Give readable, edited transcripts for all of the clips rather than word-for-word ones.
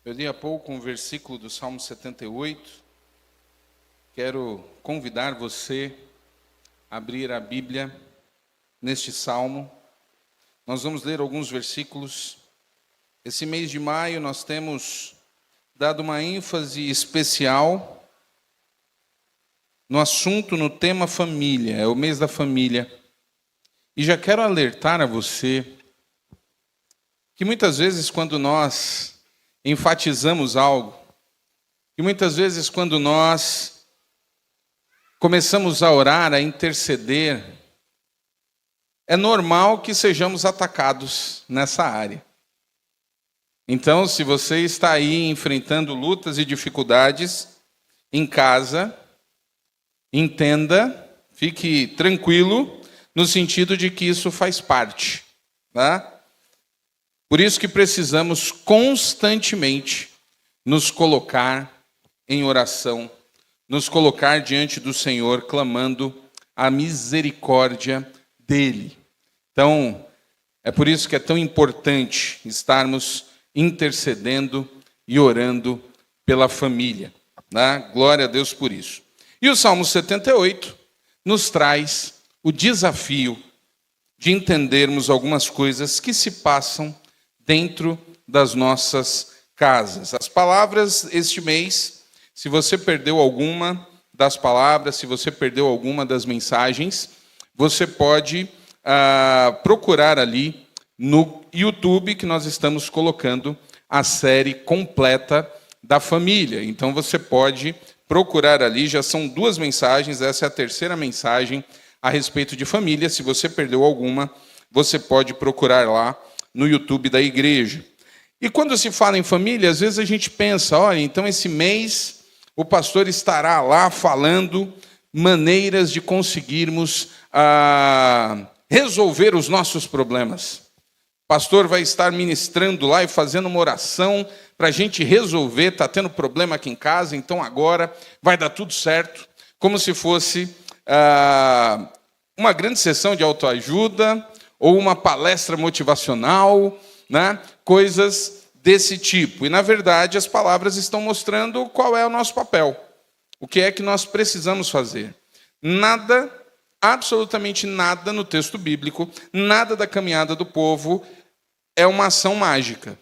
Eu li há pouco um versículo do Salmo 78. Quero convidar você a abrir a Bíblia neste Salmo. Nós vamos ler alguns versículos. Esse mês de maio nós temos dado uma ênfase especial no assunto, no tema família. É o mês da família. E já quero alertar a você que muitas vezes quando nós enfatizamos algo, que muitas vezes quando nós começamos a orar, a interceder, é normal que sejamos atacados nessa área. Então, se você está aí enfrentando lutas e dificuldades em casa, entenda, fique tranquilo, no sentido de que isso faz parte, tá? Por isso que precisamos constantemente nos colocar em oração, nos colocar diante do Senhor, clamando a misericórdia dEle. Então, é por isso que é tão importante estarmos intercedendo e orando pela família. Né? Glória a Deus por isso. E o Salmo 78 nos traz o desafio de entendermos algumas coisas que se passam dentro das nossas casas. As palavras este mês, se você perdeu alguma das palavras, se você perdeu alguma das mensagens, você pode procurar ali no YouTube, que nós estamos colocando a série completa da família. Então você pode procurar ali, já são 2 mensagens, essa é a 3ª mensagem a respeito de família. Se você perdeu alguma, você pode procurar lá no YouTube da igreja. E quando se fala em família, às vezes a gente pensa, olha, então esse mês o pastor estará lá falando maneiras de conseguirmos resolver os nossos problemas. O pastor vai estar ministrando lá e fazendo uma oração para a gente resolver, está tendo problema aqui em casa, então agora vai dar tudo certo, como se fosse uma grande sessão de autoajuda, ou uma palestra motivacional, né? Coisas desse tipo. E, na verdade, as palavras estão mostrando qual é o nosso papel. O que é que nós precisamos fazer. Nada, absolutamente nada no texto bíblico, nada da caminhada do povo é uma ação mágica.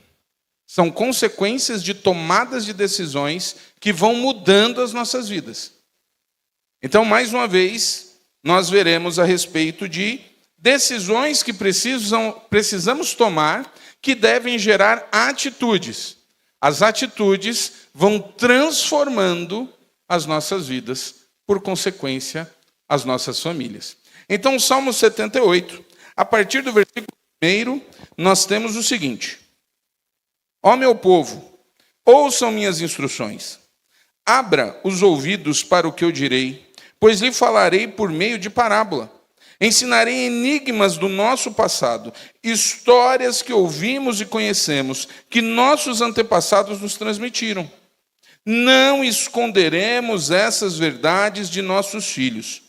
São consequências de tomadas de decisões que vão mudando as nossas vidas. Então, mais uma vez, nós veremos a respeito de decisões que precisamos tomar, que devem gerar atitudes. As atitudes vão transformando as nossas vidas, por consequência, as nossas famílias. Então, o Salmo 78, a partir do versículo 1, nós temos o seguinte: Ó meu povo, ouçam minhas instruções, abra os ouvidos para o que eu direi, pois lhe falarei por meio de parábola. Ensinarei enigmas do nosso passado, histórias que ouvimos e conhecemos, que nossos antepassados nos transmitiram. Não esconderemos essas verdades de nossos filhos.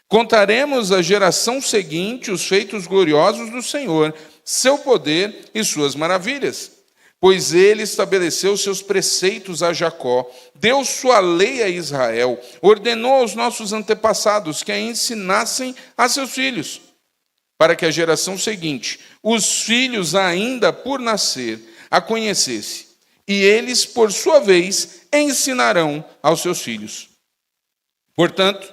Contaremos à geração seguinte os feitos gloriosos do Senhor, seu poder e suas maravilhas. Pois ele estabeleceu seus preceitos a Jacó, deu sua lei a Israel, ordenou aos nossos antepassados que a ensinassem a seus filhos, para que a geração seguinte, os filhos ainda por nascer, a conhecesse, e eles, por sua vez, ensinarão aos seus filhos. Portanto,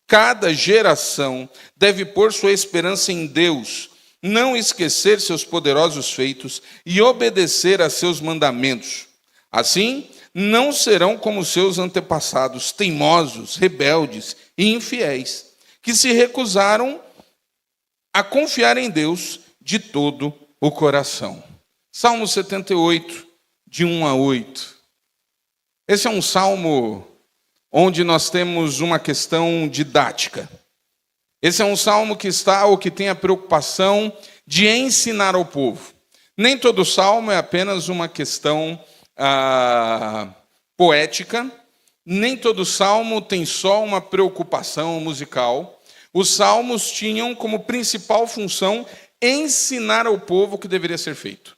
cada geração deve pôr sua esperança em Deus, não esquecer seus poderosos feitos e obedecer a seus mandamentos. Assim, não serão como seus antepassados, teimosos, rebeldes e infiéis, que se recusaram a confiar em Deus de todo o coração. Salmo 78, de 1 a 8. Esse é um salmo onde nós temos uma questão didática. Esse é um salmo que tem a preocupação de ensinar ao povo. Nem todo salmo é apenas uma questão poética, nem todo salmo tem só uma preocupação musical. Os salmos tinham como principal função ensinar ao povo o que deveria ser feito.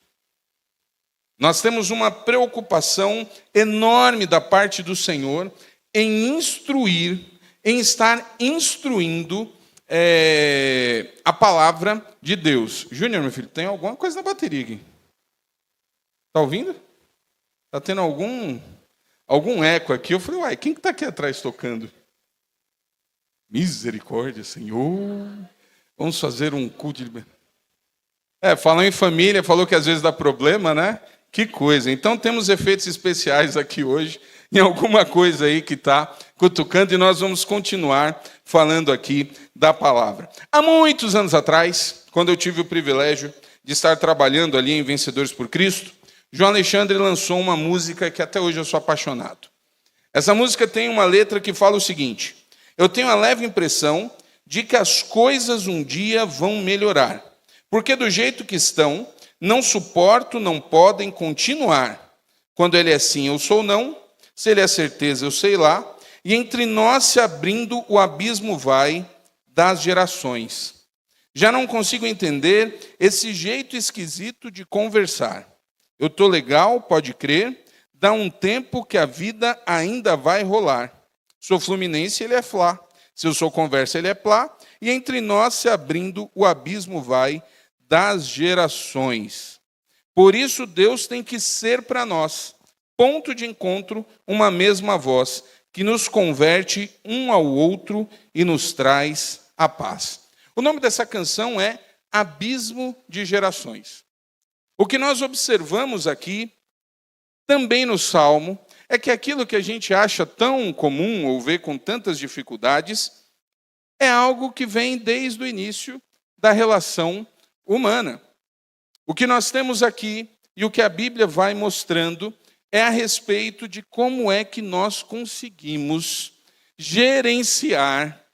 Nós temos uma preocupação enorme da parte do Senhor em instruir, em estar instruindo a palavra de Deus. Júnior, meu filho, tem alguma coisa na bateria aqui? Está ouvindo? Está tendo algum eco aqui? Eu falei, uai, quem que está aqui atrás tocando? Misericórdia, Senhor. Vamos fazer um culto de... falando em família, falou que às vezes dá problema, né? Que coisa. Então temos efeitos especiais aqui hoje, em alguma coisa aí que está cutucando, e nós vamos continuar falando aqui da palavra. Há muitos anos atrás, quando eu tive o privilégio de estar trabalhando ali em Vencedores por Cristo, João Alexandre lançou uma música que até hoje eu sou apaixonado. Essa música tem uma letra que fala o seguinte: eu tenho a leve impressão de que as coisas um dia vão melhorar, porque do jeito que estão, não suporto, não podem continuar. Quando ele é sim, eu sou não. Se ele é certeza, eu sei lá. E entre nós se abrindo, o abismo vai das gerações. Já não consigo entender esse jeito esquisito de conversar. Eu tô legal, pode crer. Dá um tempo que a vida ainda vai rolar. Sou Fluminense, ele é Flá. Se eu sou Conversa, ele é Plá. E entre nós se abrindo, o abismo vai das gerações. Por isso Deus tem que ser para nós ponto de encontro, uma mesma voz, que nos converte um ao outro e nos traz a paz. O nome dessa canção é Abismo de Gerações. O que nós observamos aqui, também no Salmo, é que aquilo que a gente acha tão comum ou vê com tantas dificuldades, é algo que vem desde o início da relação humana. O que nós temos aqui e o que a Bíblia vai mostrando é a respeito de como é que nós conseguimos gerenciar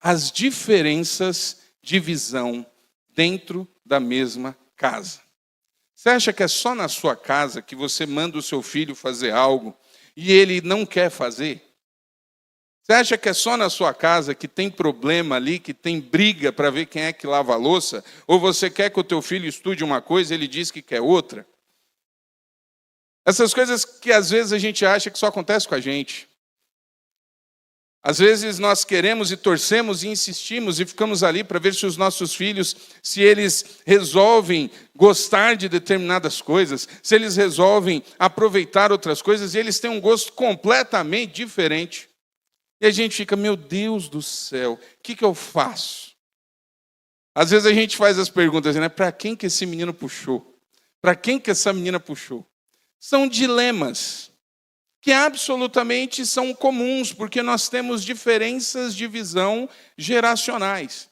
as diferenças de visão dentro da mesma casa. Você acha que é só na sua casa que você manda o seu filho fazer algo e ele não quer fazer? Você acha que é só na sua casa que tem problema ali, que tem briga para ver quem é que lava a louça? Ou você quer que o teu filho estude uma coisa e ele diz que quer outra? Essas coisas que às vezes a gente acha que só acontece com a gente. Às vezes nós queremos e torcemos e insistimos e ficamos ali para ver se os nossos filhos, se eles resolvem gostar de determinadas coisas, se eles resolvem aproveitar outras coisas, e eles têm um gosto completamente diferente. E a gente fica, meu Deus do céu, o que eu faço? Às vezes a gente faz as perguntas, né? Para quem que esse menino puxou? Para quem que essa menina puxou? São dilemas que absolutamente são comuns, porque nós temos diferenças de visão geracionais.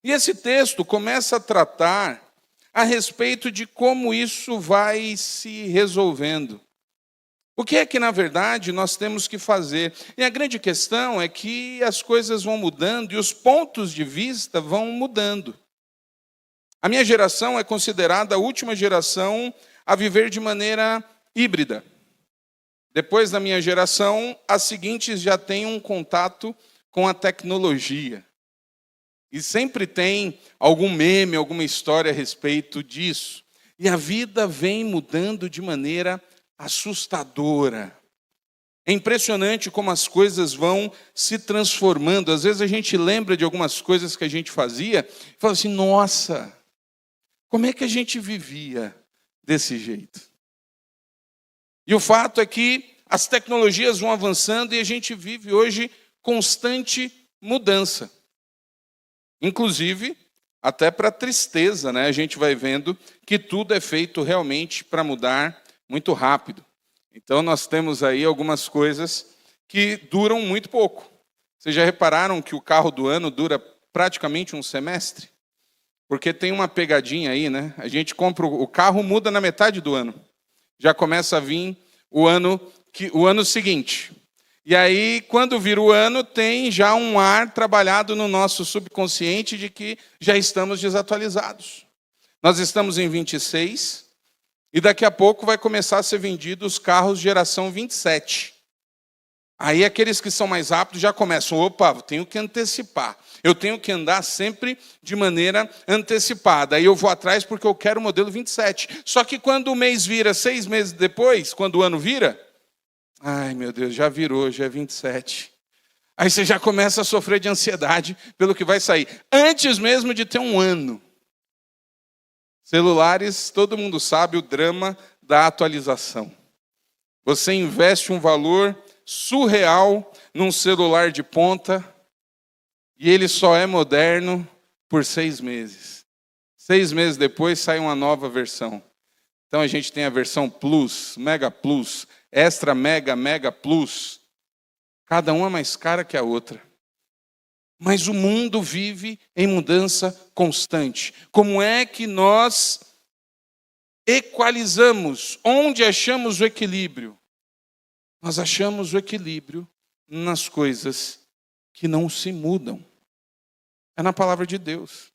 E esse texto começa a tratar a respeito de como isso vai se resolvendo. O que é que, na verdade, nós temos que fazer? E a grande questão é que as coisas vão mudando e os pontos de vista vão mudando. A minha geração é considerada a última geração a viver de maneira híbrida. Depois da minha geração, as seguintes já têm um contato com a tecnologia. E sempre tem algum meme, alguma história a respeito disso. E a vida vem mudando de maneira assustadora. É impressionante como as coisas vão se transformando. Às vezes a gente lembra de algumas coisas que a gente fazia e fala assim, nossa, como é que a gente vivia desse jeito? E o fato é que as tecnologias vão avançando e a gente vive hoje constante mudança. Inclusive, até para tristeza, né? A gente vai vendo que tudo é feito realmente para mudar muito rápido. Então, nós temos aí algumas coisas que duram muito pouco. Vocês já repararam que o carro do ano dura praticamente um semestre? Porque tem uma pegadinha aí, né? A gente compra o carro, muda na metade do ano. Já começa a vir o ano seguinte. E aí, quando vira o ano, tem já um ar trabalhado no nosso subconsciente de que já estamos desatualizados. Nós estamos em 26 e daqui a pouco vai começar a ser vendidos os carros geração 27. Aí aqueles que são mais rápidos já começam, opa, eu tenho que antecipar. Eu tenho que andar sempre de maneira antecipada. Aí eu vou atrás porque eu quero o modelo 27. Só que quando o mês vira 6 meses depois, quando o ano vira, ai meu Deus, já virou, já é 27. Aí você já começa a sofrer de ansiedade pelo que vai sair. Antes mesmo de ter um ano. Celulares, todo mundo sabe o drama da atualização. Você investe um valor surreal num celular de ponta e ele só é moderno por 6 meses. 6 meses depois sai uma nova versão. Então a gente tem a versão Plus, Mega Plus, Extra Mega, Mega Plus. Cada uma mais cara que a outra. Mas o mundo vive em mudança constante. Como é que nós equalizamos? Onde achamos o equilíbrio? Nós achamos o equilíbrio nas coisas que não se mudam. É na palavra de Deus.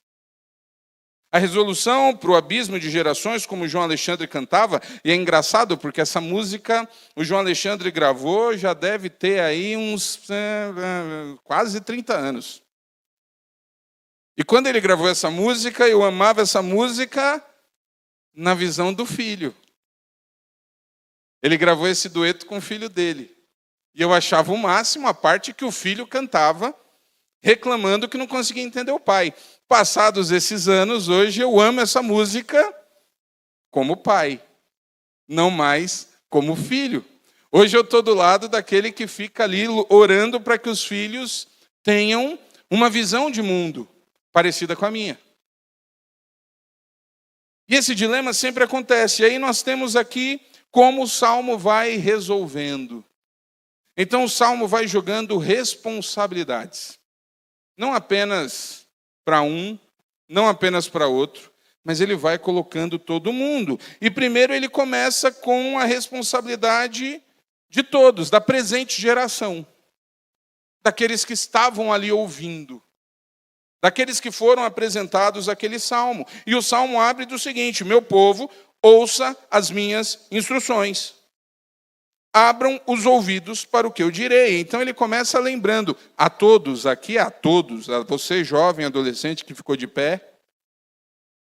A resolução para o abismo de gerações, como o João Alexandre cantava, e é engraçado porque essa música o João Alexandre gravou, já deve ter aí uns quase 30 anos. E quando ele gravou essa música, eu amava essa música na visão do filho. Ele gravou esse dueto com o filho dele. E eu achava o máximo a parte que o filho cantava, reclamando que não conseguia entender o pai. Passados esses anos, hoje eu amo essa música como pai, não mais como filho. Hoje eu estou do lado daquele que fica ali orando para que os filhos tenham uma visão de mundo parecida com a minha. E esse dilema sempre acontece. E aí nós temos aqui como o Salmo vai resolvendo. Então o Salmo vai jogando responsabilidades. Não apenas para um, não apenas para outro, mas ele vai colocando todo mundo. E primeiro ele começa com a responsabilidade de todos, da presente geração. Daqueles que estavam ali ouvindo. Daqueles que foram apresentados aquele salmo. E o salmo abre do seguinte: meu povo, ouça as minhas instruções. Abram os ouvidos para o que eu direi. Então ele começa lembrando a todos, aqui a todos, a você jovem, adolescente que ficou de pé,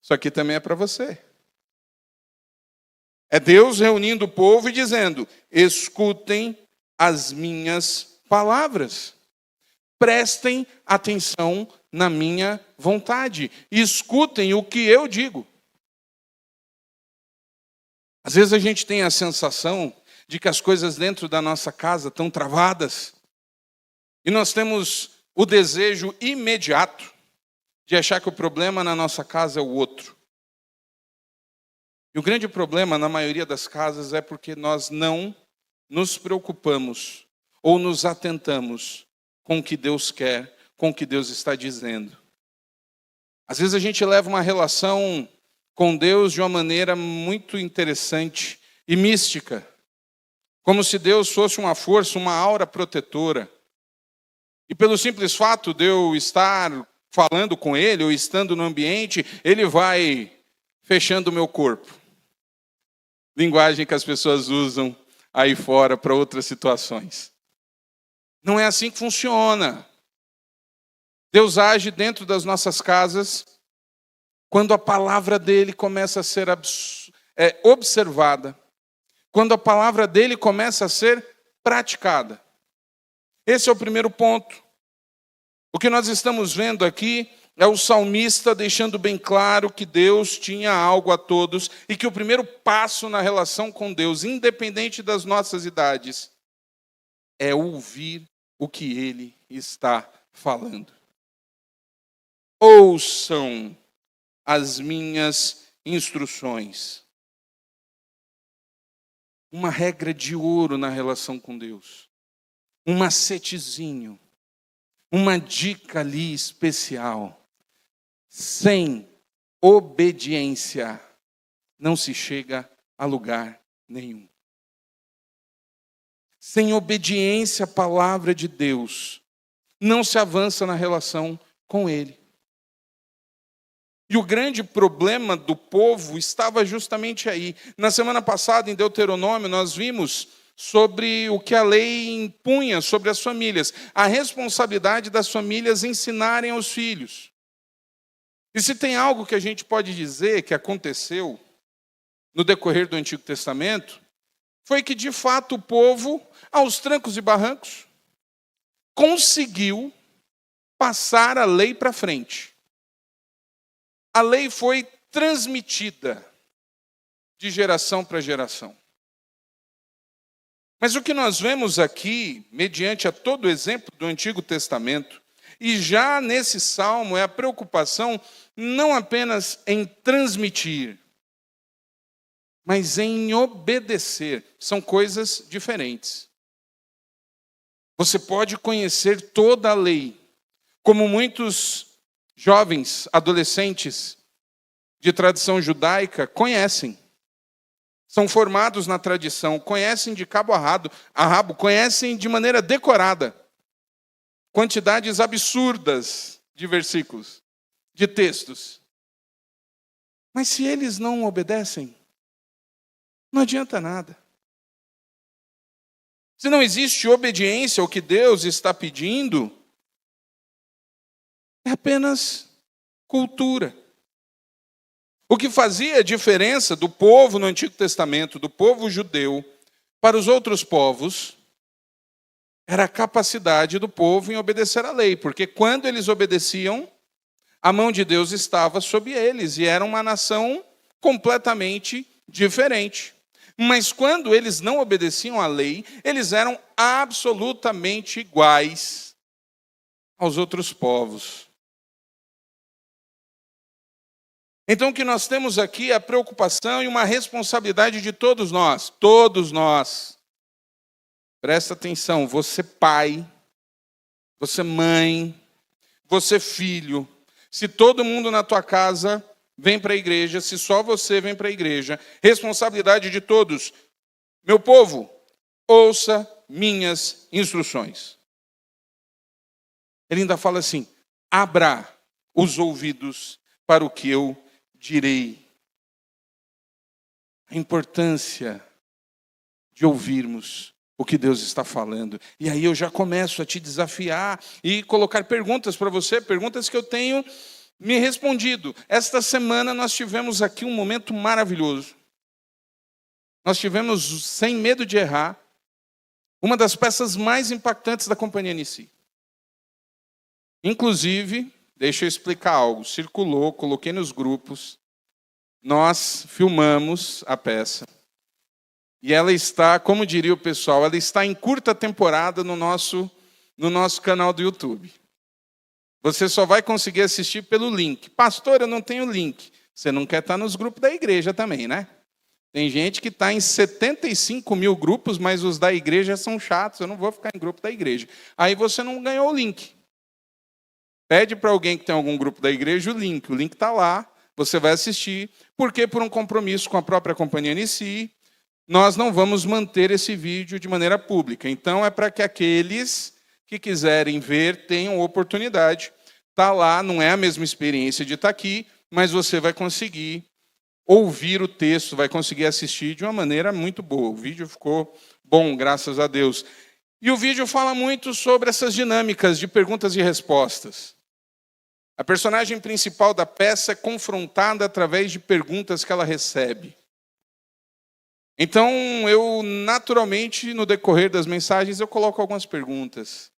isso aqui também é para você. É Deus reunindo o povo e dizendo: escutem as minhas palavras. Prestem atenção na minha vontade. Escutem o que eu digo. Às vezes a gente tem a sensação de que as coisas dentro da nossa casa estão travadas. E nós temos o desejo imediato de achar que o problema na nossa casa é o outro. E o grande problema na maioria das casas é porque nós não nos preocupamos ou nos atentamos com o que Deus quer, com o que Deus está dizendo. Às vezes a gente leva uma relação com Deus de uma maneira muito interessante e mística. Como se Deus fosse uma força, uma aura protetora. E pelo simples fato de eu estar falando com Ele, ou estando no ambiente, Ele vai fechando o meu corpo. Linguagem que as pessoas usam aí fora para outras situações. Não é assim que funciona. Deus age dentro das nossas casas quando a palavra dele começa a ser observada. Quando a palavra dele começa a ser praticada. Esse é o primeiro ponto. O que nós estamos vendo aqui é o salmista deixando bem claro que Deus tinha algo a todos e que o primeiro passo na relação com Deus, independente das nossas idades, é ouvir o que ele está falando. Ouçam as minhas instruções. Uma regra de ouro na relação com Deus. Um macetezinho. Uma dica ali especial. Sem obediência, não se chega a lugar nenhum. Sem obediência à palavra de Deus, não se avança na relação com Ele. E o grande problema do povo estava justamente aí. Na semana passada, em Deuteronômio, nós vimos sobre o que a lei impunha sobre as famílias, a responsabilidade das famílias ensinarem aos filhos. E se tem algo que a gente pode dizer que aconteceu no decorrer do Antigo Testamento, foi que, de fato, o povo, aos trancos e barrancos, conseguiu passar a lei para frente. A lei foi transmitida de geração para geração. Mas o que nós vemos aqui, mediante a todo o exemplo do Antigo Testamento, e já nesse salmo, é a preocupação não apenas em transmitir, mas em obedecer. São coisas diferentes. Você pode conhecer toda a lei, como muitos jovens, adolescentes de tradição judaica conhecem. São formados na tradição, conhecem de cabo a rabo, conhecem de maneira decorada quantidades absurdas de versículos, de textos. Mas se eles não obedecem, não adianta nada. Se não existe obediência ao que Deus está pedindo, é apenas cultura. O que fazia a diferença do povo no Antigo Testamento, do povo judeu, para os outros povos, era a capacidade do povo em obedecer à lei. Porque quando eles obedeciam, a mão de Deus estava sobre eles. E era uma nação completamente diferente. Mas quando eles não obedeciam à lei, eles eram absolutamente iguais aos outros povos. Então o que nós temos aqui é a preocupação e uma responsabilidade de todos nós. Todos nós. Presta atenção, você pai, você mãe, você filho. Se todo mundo na tua casa vem para a igreja, se só você vem para a igreja, responsabilidade de todos. Meu povo, ouça minhas instruções. Ele ainda fala assim, abra os ouvidos para o que eu direi. A importância de ouvirmos o que Deus está falando. E aí eu já começo a te desafiar e colocar perguntas para você, perguntas que eu tenho me respondido. Esta semana nós tivemos aqui um momento maravilhoso. Nós tivemos, sem medo de errar, uma das peças mais impactantes da Companhia Nici. Inclusive, deixa eu explicar algo. Circulou, coloquei nos grupos. Nós filmamos a peça. E ela está, como diria o pessoal, ela está em curta temporada no nosso canal do YouTube. Você só vai conseguir assistir pelo link. Pastor, eu não tenho link. Você não quer estar nos grupos da igreja também, né? Tem gente que está em 75 mil grupos, mas os da igreja são chatos. Eu não vou ficar em grupo da igreja. Aí você não ganhou o link. Pede para alguém que tem algum grupo da igreja o link. O link está lá, você vai assistir. Porque por um compromisso com a própria Companhia Nici, nós não vamos manter esse vídeo de maneira pública. Então é para que aqueles que quiserem ver tenham oportunidade. Está lá, não é a mesma experiência de estar aqui, mas você vai conseguir ouvir o texto, vai conseguir assistir de uma maneira muito boa. O vídeo ficou bom, graças a Deus. E o vídeo fala muito sobre essas dinâmicas de perguntas e respostas. A personagem principal da peça é confrontada através de perguntas que ela recebe. Então, eu naturalmente, no decorrer das mensagens, eu coloco algumas perguntas.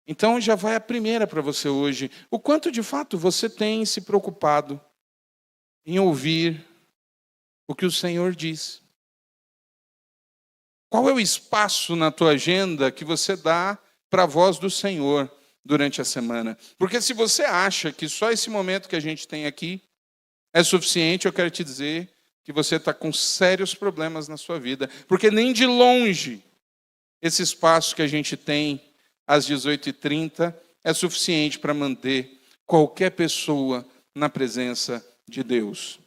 Então, já vai a primeira para você hoje. O quanto, de fato, você tem se preocupado em ouvir o que o Senhor diz? Qual é o espaço na tua agenda que você dá para a voz do Senhor durante a semana? Porque se você acha que só esse momento que a gente tem aqui é suficiente, eu quero te dizer que você está com sérios problemas na sua vida. Porque nem de longe esse espaço que a gente tem às 18h30 é suficiente para manter qualquer pessoa na presença de Deus.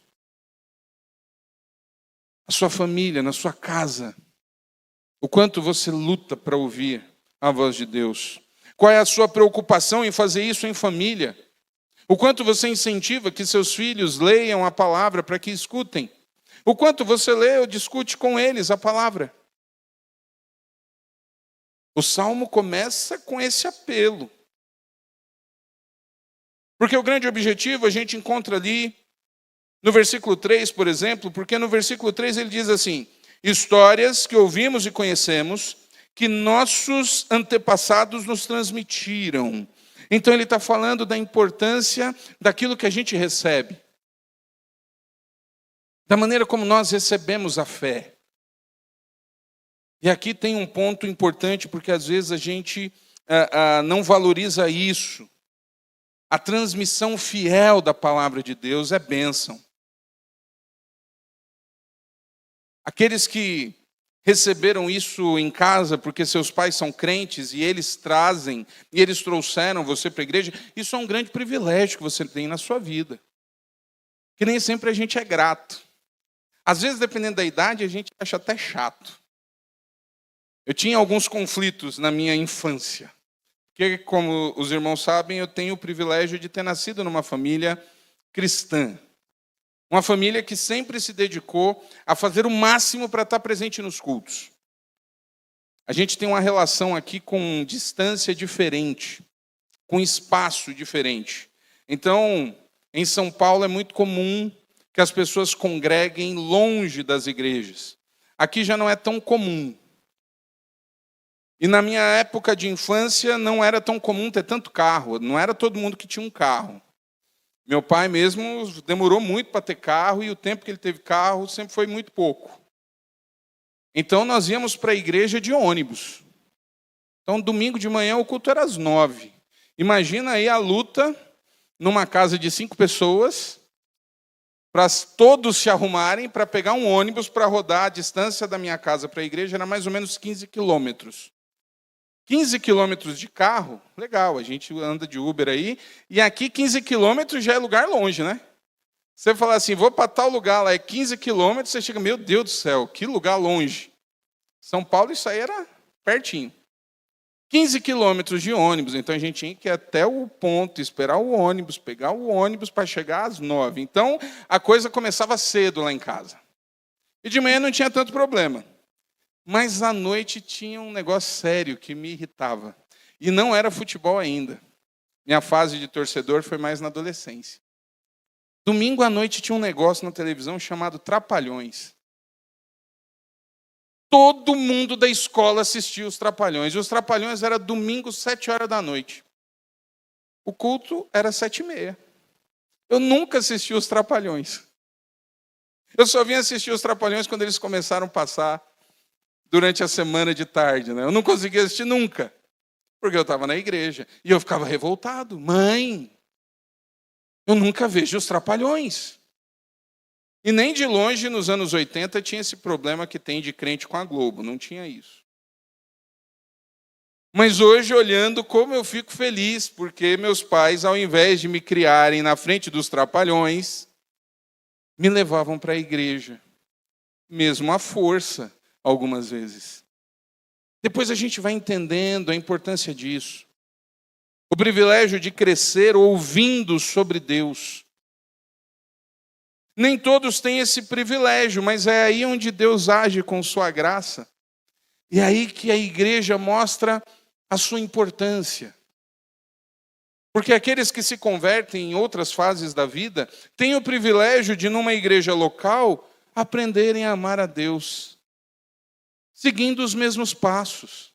A sua família, na sua casa, o quanto você luta para ouvir a voz de Deus. Qual é a sua preocupação em fazer isso em família? O quanto você incentiva que seus filhos leiam a palavra para que escutem? O quanto você lê ou discute com eles a palavra? O Salmo começa com esse apelo. Porque o grande objetivo a gente encontra ali no versículo 3, por exemplo, porque no versículo 3 ele diz assim: histórias que ouvimos e conhecemos, que nossos antepassados nos transmitiram. Então ele está falando da importância daquilo que a gente recebe, da maneira como nós recebemos a fé. E aqui tem um ponto importante, porque às vezes a gente não valoriza isso. A transmissão fiel da palavra de Deus é bênção. Aqueles que receberam isso em casa porque seus pais são crentes e eles trazem, e eles trouxeram você para a igreja, isso é um grande privilégio que você tem na sua vida. Que nem sempre a gente é grato. Às vezes, dependendo da idade, a gente acha até chato. Eu tinha alguns conflitos na minha infância. Porque, como os irmãos sabem, eu tenho o privilégio de ter nascido numa família cristã. Uma família que sempre se dedicou a fazer o máximo para estar presente nos cultos. A gente tem uma relação aqui com distância diferente, com espaço diferente. Então, em São Paulo é muito comum que as pessoas congreguem longe das igrejas. Aqui já não é tão comum. E na minha época de infância não era tão comum ter tanto carro. Não era todo mundo que tinha um carro. Meu pai mesmo demorou muito para ter carro e o tempo que ele teve carro sempre foi muito pouco. Então nós íamos para a igreja de ônibus. Então domingo de manhã o culto era às 9. Imagina aí a luta numa casa de 5 pessoas para todos se arrumarem para pegar um ônibus para rodar. A distância da minha casa para a igreja era mais ou menos 15 quilômetros. 15 quilômetros de carro, legal, a gente anda de Uber aí, e aqui 15 quilômetros já é lugar longe, né? Você fala assim, vou para tal lugar lá, é 15 quilômetros, você chega, meu Deus do céu, que lugar longe. São Paulo, isso aí era pertinho. 15 quilômetros de ônibus, então a gente tinha que ir até o ponto, esperar o ônibus, pegar o ônibus para chegar às 9. Então, a coisa começava cedo lá em casa. E de manhã não tinha tanto problema. Mas à noite tinha um negócio sério que me irritava. E não era futebol ainda. Minha fase de torcedor foi mais na adolescência. Domingo à noite tinha um negócio na televisão chamado Trapalhões. Todo mundo da escola assistia os Trapalhões. E os Trapalhões era domingo, 7 horas da noite. O culto era 7h30. Eu nunca assisti os Trapalhões. Eu só vim assistir os Trapalhões quando eles começaram a passar durante a semana de tarde, né? Eu não conseguia assistir nunca, porque eu estava na igreja. E eu ficava revoltado. Mãe, eu nunca vejo os Trapalhões. E nem de longe, nos anos 80, tinha esse problema que tem de crente com a Globo. Não tinha isso. Mas hoje, olhando, como eu fico feliz, porque meus pais, ao invés de me criarem na frente dos Trapalhões, me levavam para a igreja, mesmo à força, algumas vezes. Depois a gente vai entendendo a importância disso. O privilégio de crescer ouvindo sobre Deus. Nem todos têm esse privilégio, mas é aí onde Deus age com sua graça. E é aí que a igreja mostra a sua importância. Porque aqueles que se convertem em outras fases da vida têm o privilégio de, numa igreja local, aprenderem a amar a Deus, seguindo os mesmos passos,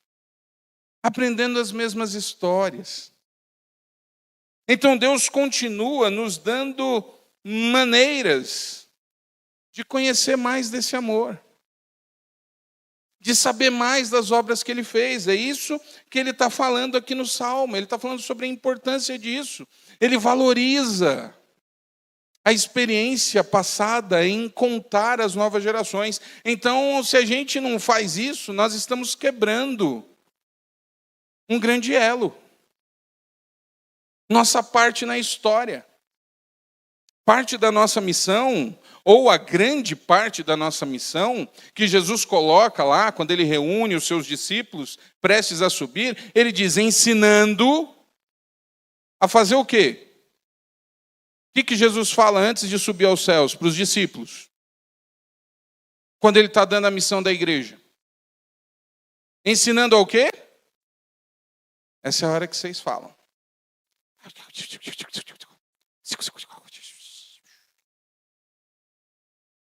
aprendendo as mesmas histórias. Então Deus continua nos dando maneiras de conhecer mais desse amor, de saber mais das obras que Ele fez. É isso que Ele está falando aqui no Salmo. Ele está falando sobre a importância disso. Ele valoriza a experiência passada em contar às novas gerações. Então, se a gente não faz isso, nós estamos quebrando um grande elo. Nossa parte na história. Parte da nossa missão, ou a grande parte da nossa missão, que Jesus coloca lá, quando Ele reúne os seus discípulos, prestes a subir, Ele diz, ensinando a fazer o quê? O que Jesus fala antes de subir aos céus para os discípulos? Quando Ele está dando a missão da igreja? Ensinando ao quê? Essa é a hora que vocês falam.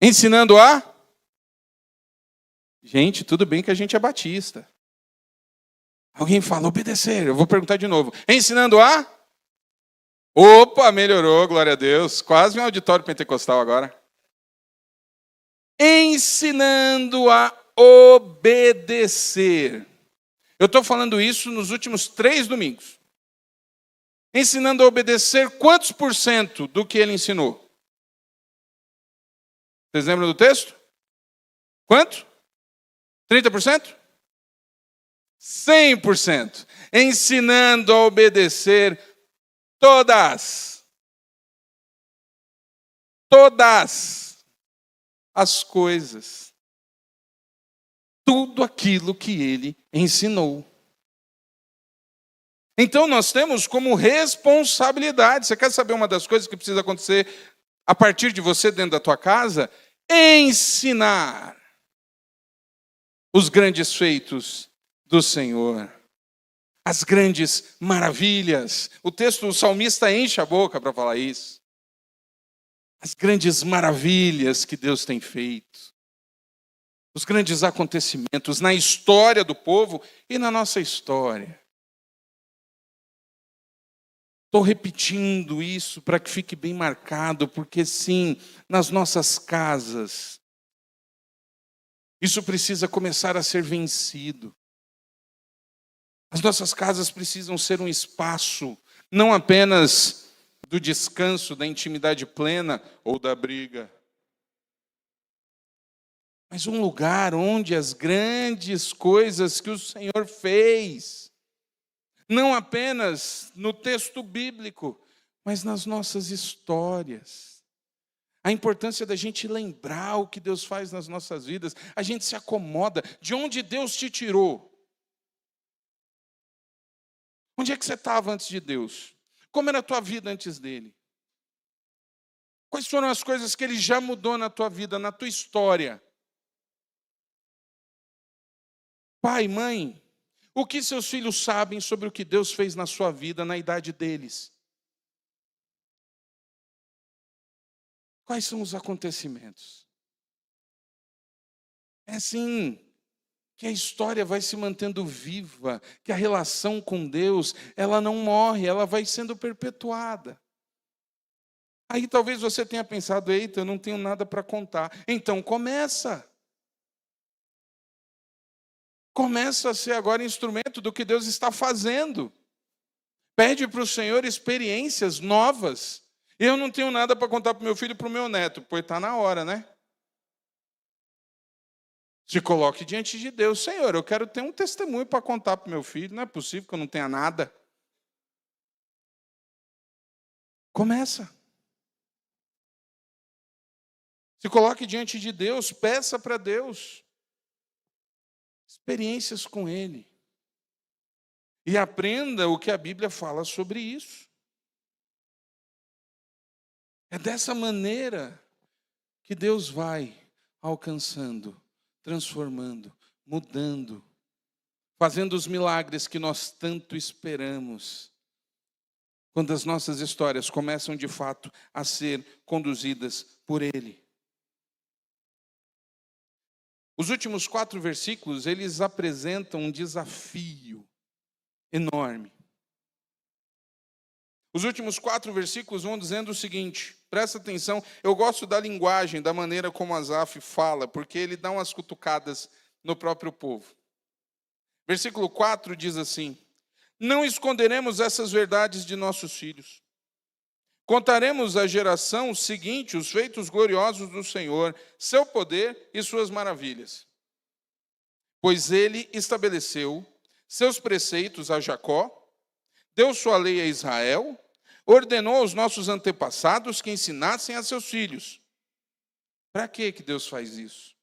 Ensinando a... Gente, tudo bem que a gente é batista. Alguém fala obedecer, eu vou perguntar de novo. Ensinando a... Opa, melhorou, glória a Deus. Quase um auditório pentecostal agora. Ensinando a obedecer. Eu estou falando isso nos últimos 3 domingos. Ensinando a obedecer quantos por cento do que ele ensinou? Vocês lembram do texto? Quanto? 30%? 100%. Ensinando a obedecer todas as coisas. Tudo aquilo que ele ensinou. Então nós temos como responsabilidade. Você quer saber uma das coisas que precisa acontecer a partir de você dentro da tua casa? Ensinar os grandes feitos do Senhor. As grandes maravilhas. O texto, o salmista enche a boca para falar isso. As grandes maravilhas que Deus tem feito. Os grandes acontecimentos na história do povo e na nossa história. Estou repetindo isso para que fique bem marcado, porque sim, nas nossas casas, isso precisa começar a ser vencido. As nossas casas precisam ser um espaço, não apenas do descanso, da intimidade plena ou da briga, mas um lugar onde as grandes coisas que o Senhor fez, não apenas no texto bíblico, mas nas nossas histórias. A importância da gente lembrar o que Deus faz nas nossas vidas. A gente se acomoda. De onde Deus te tirou? Onde é que você estava antes de Deus? Como era a tua vida antes dele? Quais foram as coisas que ele já mudou na tua vida, na tua história? Pai, mãe, o que seus filhos sabem sobre o que Deus fez na sua vida, na idade deles? Quais são os acontecimentos? É assim que a história vai se mantendo viva, que a relação com Deus, ela não morre, ela vai sendo perpetuada. Aí talvez você tenha pensado, eita, eu não tenho nada para contar. Então começa. Começa a ser agora instrumento do que Deus está fazendo. Pede para o Senhor experiências novas. Eu não tenho nada para contar para o meu filho e para o meu neto. Pois está na hora, né? Se coloque diante de Deus. Senhor, eu quero ter um testemunho para contar para o meu filho. Não é possível que eu não tenha nada. Começa. Se coloque diante de Deus. Peça para Deus experiências com Ele. E aprenda o que a Bíblia fala sobre isso. É dessa maneira que Deus vai alcançando, transformando, mudando, fazendo os milagres que nós tanto esperamos. Quando as nossas histórias começam de fato a ser conduzidas por Ele. Os últimos 4 versículos, eles apresentam um desafio enorme. Os últimos 4 versículos vão dizendo o seguinte, presta atenção, eu gosto da linguagem, da maneira como Asaf fala, porque ele dá umas cutucadas no próprio povo. Versículo 4 diz assim, não esconderemos essas verdades de nossos filhos. Contaremos à geração seguinte os feitos gloriosos do Senhor, seu poder e suas maravilhas. Pois ele estabeleceu seus preceitos a Jacó, deu sua lei a Israel, ordenou aos nossos antepassados que ensinassem a seus filhos. Para que Deus faz isso?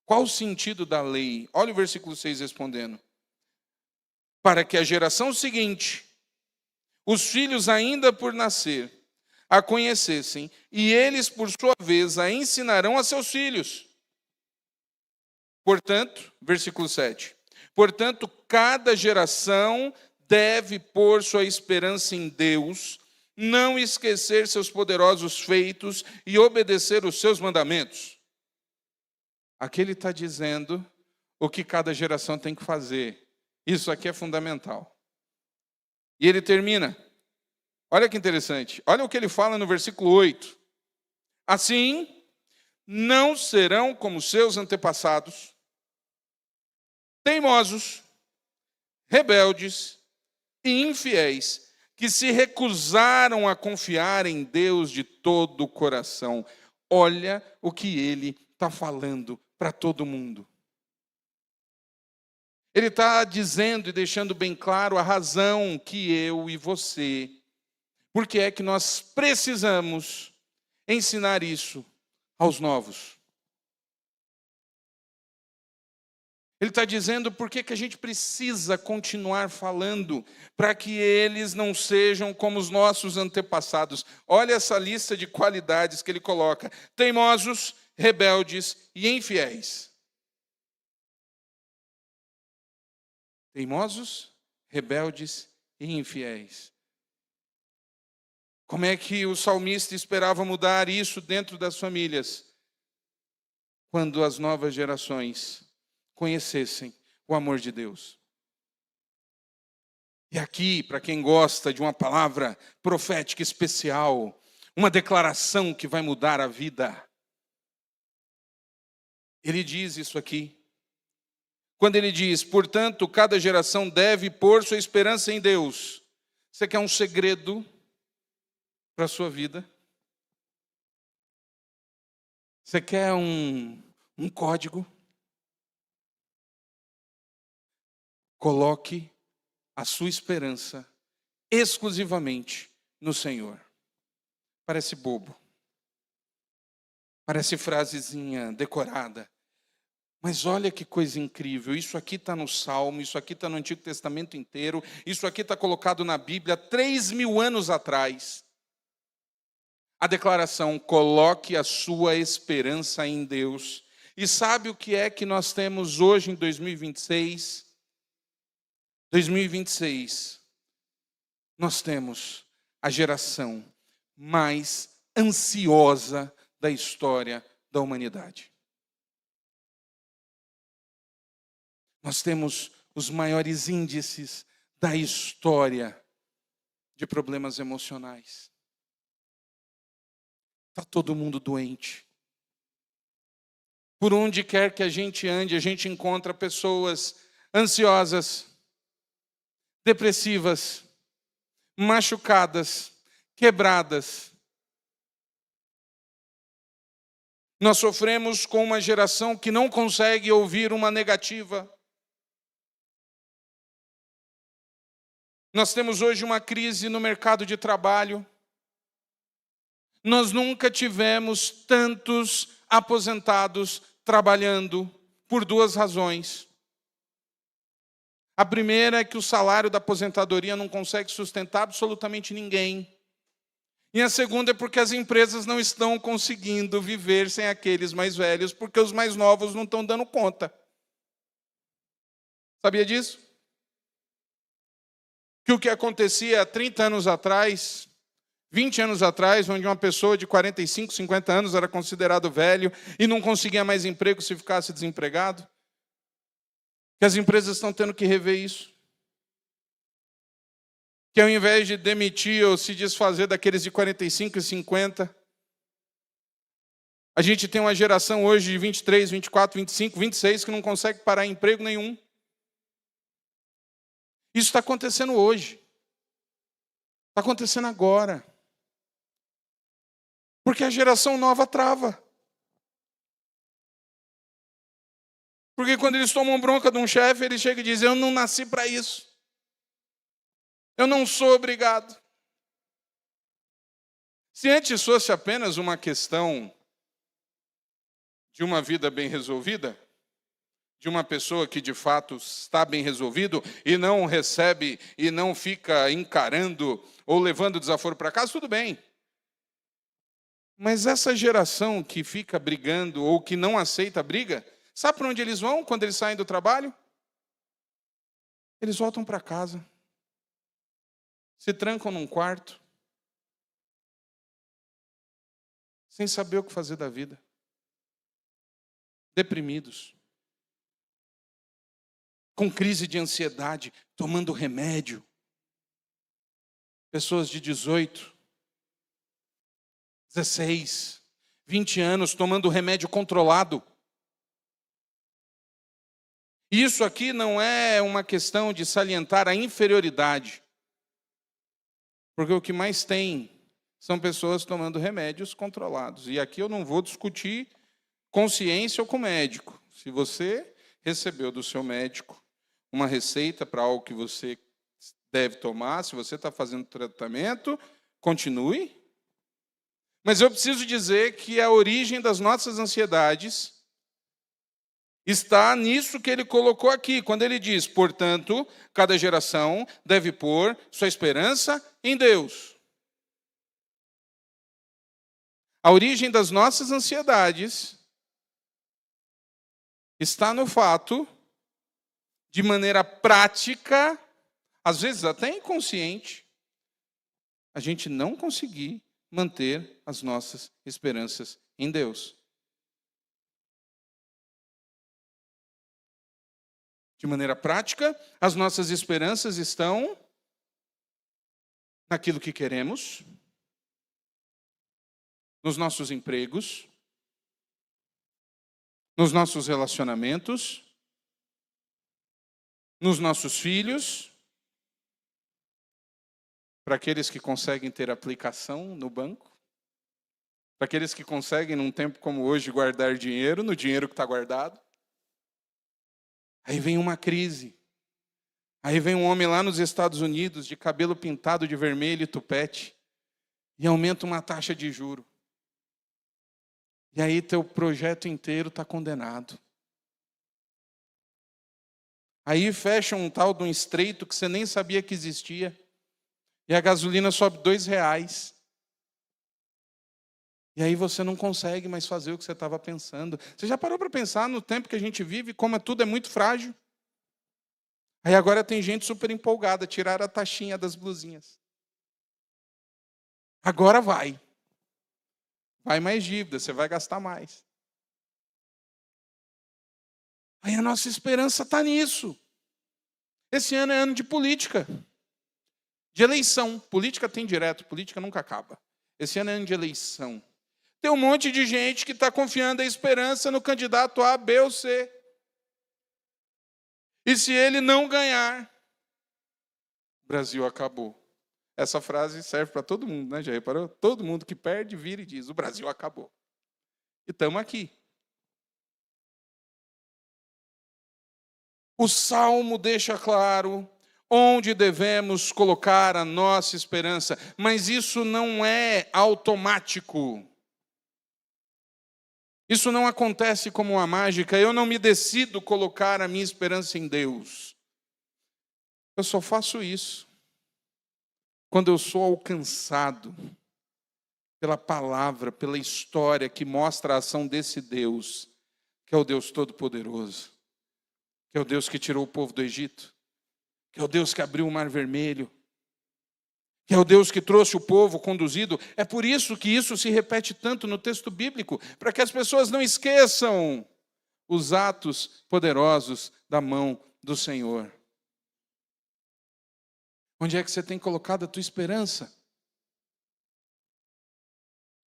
Qual o sentido da lei? Olha o versículo 6 respondendo. Para que a geração seguinte, os filhos ainda por nascer, a conhecessem, e eles, por sua vez, a ensinarão a seus filhos. Portanto, versículo 7, portanto, cada geração deve pôr sua esperança em Deus, não esquecer seus poderosos feitos e obedecer os seus mandamentos. Aqui ele está dizendo o que cada geração tem que fazer. Isso aqui é fundamental. E ele termina. Olha que interessante. Olha o que ele fala no versículo 8. Assim, não serão como seus antepassados, teimosos, rebeldes e infiéis, que se recusaram a confiar em Deus de todo o coração. Olha o que ele está falando para todo mundo. Ele está dizendo e deixando bem claro a razão que eu e você, porque é que nós precisamos ensinar isso aos novos. Ele está dizendo por que a gente precisa continuar falando, para que eles não sejam como os nossos antepassados. Olha essa lista de qualidades que ele coloca: teimosos, rebeldes e infiéis. Teimosos, rebeldes e infiéis. Como é que o salmista esperava mudar isso dentro das famílias? Quando as novas gerações conhecessem o amor de Deus. E aqui, para quem gosta de uma palavra profética especial, uma declaração que vai mudar a vida, ele diz isso aqui. Quando ele diz: portanto, cada geração deve pôr sua esperança em Deus. Você quer um segredo para a sua vida? Você quer um código? Coloque a sua esperança exclusivamente no Senhor. Parece bobo. Parece frasezinha decorada. Mas olha que coisa incrível. Isso aqui está no Salmo, isso aqui está no Antigo Testamento inteiro, isso aqui está colocado na Bíblia 3.000 anos atrás. A declaração: coloque a sua esperança em Deus. E sabe o que é que nós temos hoje em 2026? 2026, nós temos a geração mais ansiosa da história da humanidade. Nós temos os maiores índices da história de problemas emocionais. Está todo mundo doente. Por onde quer que a gente ande, a gente encontra pessoas ansiosas, depressivas, machucadas, quebradas. Nós sofremos com uma geração que não consegue ouvir uma negativa. Nós temos hoje uma crise no mercado de trabalho. Nós nunca tivemos tantos aposentados trabalhando por duas razões. A primeira é que o salário da aposentadoria não consegue sustentar absolutamente ninguém. E a segunda é porque as empresas não estão conseguindo viver sem aqueles mais velhos, porque os mais novos não estão dando conta. Sabia disso? Que o que acontecia há 30 anos atrás, 20 anos atrás, onde uma pessoa de 45, 50 anos era considerado velho e não conseguia mais emprego se ficasse desempregado? Que as empresas estão tendo que rever isso. Que ao invés de demitir ou se desfazer daqueles de 45 e 50, a gente tem uma geração hoje de 23, 24, 25, 26 que não consegue parar em emprego nenhum. Isso está acontecendo hoje. Está acontecendo agora. Porque a geração nova trava. Porque quando eles tomam bronca de um chefe, ele chega e diz: eu não nasci para isso. Eu não sou obrigado. Se antes fosse apenas uma questão de uma vida bem resolvida, de uma pessoa que de fato está bem resolvido e não recebe e não fica encarando ou levando desaforo para casa, tudo bem. Mas essa geração que fica brigando ou que não aceita a briga, sabe para onde eles vão quando eles saem do trabalho? Eles voltam para casa. se trancam num quarto, sem saber o que fazer da vida, deprimidos, com crise de ansiedade, tomando remédio. Pessoas de 18, 16, 20 anos tomando remédio controlado. Isso aqui não é uma questão de salientar a inferioridade, porque o que mais tem são pessoas tomando remédios controlados. E aqui eu não vou discutir consciência ou com médico. Se você recebeu do seu médico uma receita para algo que você deve tomar, se você está fazendo tratamento, continue. Mas eu preciso dizer que a origem das nossas ansiedades está nisso que ele colocou aqui, quando ele diz, portanto, cada geração deve pôr sua esperança em Deus. A origem das nossas ansiedades está no fato, de maneira prática, às vezes até inconsciente, a gente não conseguir manter as nossas esperanças em Deus. De maneira prática, as nossas esperanças estão naquilo que queremos, nos nossos empregos, nos nossos relacionamentos, nos nossos filhos, para aqueles que conseguem ter aplicação no banco, para aqueles que conseguem, num tempo como hoje, guardar dinheiro, no dinheiro que está guardado. Aí vem uma crise. Aí vem um homem lá nos Estados Unidos, de cabelo pintado de vermelho e tupete, e aumenta uma taxa de juro. E aí teu projeto inteiro está condenado. Aí fecha um tal de um estreito que você nem sabia que existia, e a gasolina sobe R$2. E aí você não consegue mais fazer o que você estava pensando. Você já parou para pensar no tempo que a gente vive, como tudo é muito frágil? Aí agora tem gente super empolgada, tiraram a taxinha das blusinhas. Agora vai. Vai mais dívida, você vai gastar mais. Aí a nossa esperança está nisso. Esse ano é ano de política. De eleição. Política tem direto, política nunca acaba. Esse ano é ano de eleição. Tem um monte de gente que está confiando a esperança no candidato A, B ou C. E se ele não ganhar, o Brasil acabou. Essa frase serve para todo mundo, né? Já reparou? Todo mundo que perde, vira e diz, o Brasil acabou. E estamos aqui. O Salmo deixa claro onde devemos colocar a nossa esperança, mas isso não é automático. Isso não acontece como uma mágica. Eu não me decido colocar a minha esperança em Deus. Eu só faço isso quando eu sou alcançado pela palavra, pela história que mostra a ação desse Deus, que é o Deus Todo-Poderoso, que é o Deus que tirou o povo do Egito, que é o Deus que abriu o Mar Vermelho, que é o Deus que trouxe o povo conduzido. É por isso que isso se repete tanto no texto bíblico, para que as pessoas não esqueçam os atos poderosos da mão do Senhor. Onde é que você tem colocado a tua esperança?